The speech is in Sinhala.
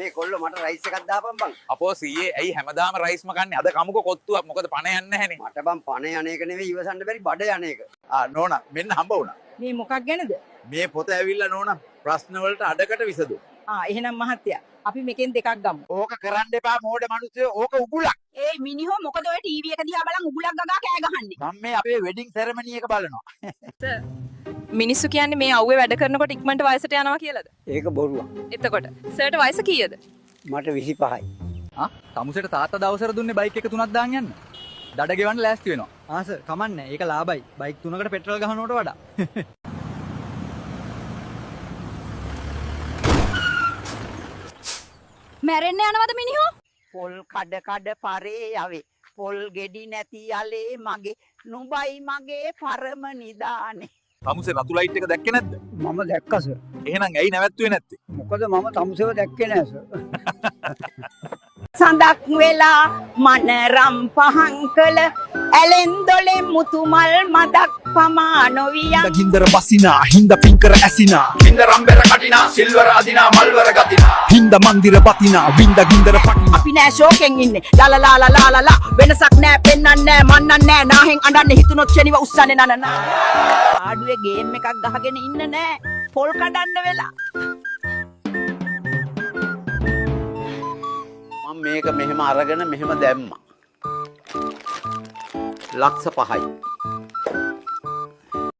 අනේ කොල්ලෝ මට රයිස් එකක් දාපන් බං. අපෝ සීයේ ඇයි හැමදාම රයිස්ම කන්නේ? අද කමුකෝ කොත්තුවක්. මොකද පණ යන්නේ නැහනේ. මට බං පණ යන්නේක නෙවෙයි ඉවසන්න බැරි බඩ යන්නේක. නෝනා මෙන්න හම්බ වුණා. මේ මොකක් ගැනද? මේ පොත ඇවිල්ලා නෝනා ප්‍රශ්න වලට අඩකට විසඳු. එහෙනම් මහත්තයා අපි මේකෙන් දෙකක් ගමු. ඕක කරන්න එපා මෝඩ මිනිස්සු. ඕක උගුලක්. ඒ මිනිහෝ මොකද ඔය ටීවී එක දිහා බලන් උගුලක් ගගා කෑ ගහන්නේ? මම මේ අපේ වෙඩින් සෙරමනි එක බලනවා. මිනිස්සු කියන්නේ මේ අවුවේ වැඩ කරනකොට ඉක්මනට වයසට යනවා කියලාද? ඒක බොරුවක්. එතකොට සර්ට වයස කීයද? මට 25යි. තමුසෙට තාත්තා දවසට දුන්නේ බයික් එක 3ක් දාන් යන්න. දඩ ගෙවන්න ලෑස්ති වෙනවා. සර් කමන්නේ. ඒක ලාභයි. බයික් 3කට පෙට්‍රල් ගහනවට වඩා. මැරෙන්න යනවද මිනිහෝ? පොල් කඩ කඩ පරේ යවේ පොල් ගෙඩි නැති යලේ මගේ නුඹයි මගේ පරම නිදානේ. තමුසේ රතු ලයිට් එක දැක්කේ නැද්ද? මම දැක්කා සර්. එහෙනම් ඇයි නැවැත්තුවේ නැත්තේ? මොකද මම තමුසෙව දැක්කේ නෑ සර්. සඳක් වෙලා මනරම් පහන් කළ ඇලෙන් දොලෙන් මුතු මල් මදක් පමා නොවියන් ගින්දර බසිනා හින්ද පින්කර ඇසිනා හින්ද රම්බෙර කටිනා සිල්වර අදිනා මල්වර ගතිනා හින්ද මන්දිර බතිනා වින්ද ගින්දර පටිනා අපි නෑ ෂෝකෙන් ඉන්නේ ලාලාලාලාලාලා වෙනසක් නෑ පෙන්නන්න නෑ මන්නන්න නෑ නාහෙන් අඬන්නේ හිතුනොත් ෂෙනිව උස්සන්නේ නනනා ආඩුවේ ගේම් එකක් ගහගෙන ඉන්න නෑ පොල් කඩන්න වෙලා මම මේක මෙහෙම අරගෙන මෙහෙම දැම්මා. ලක්ෂ 5යි.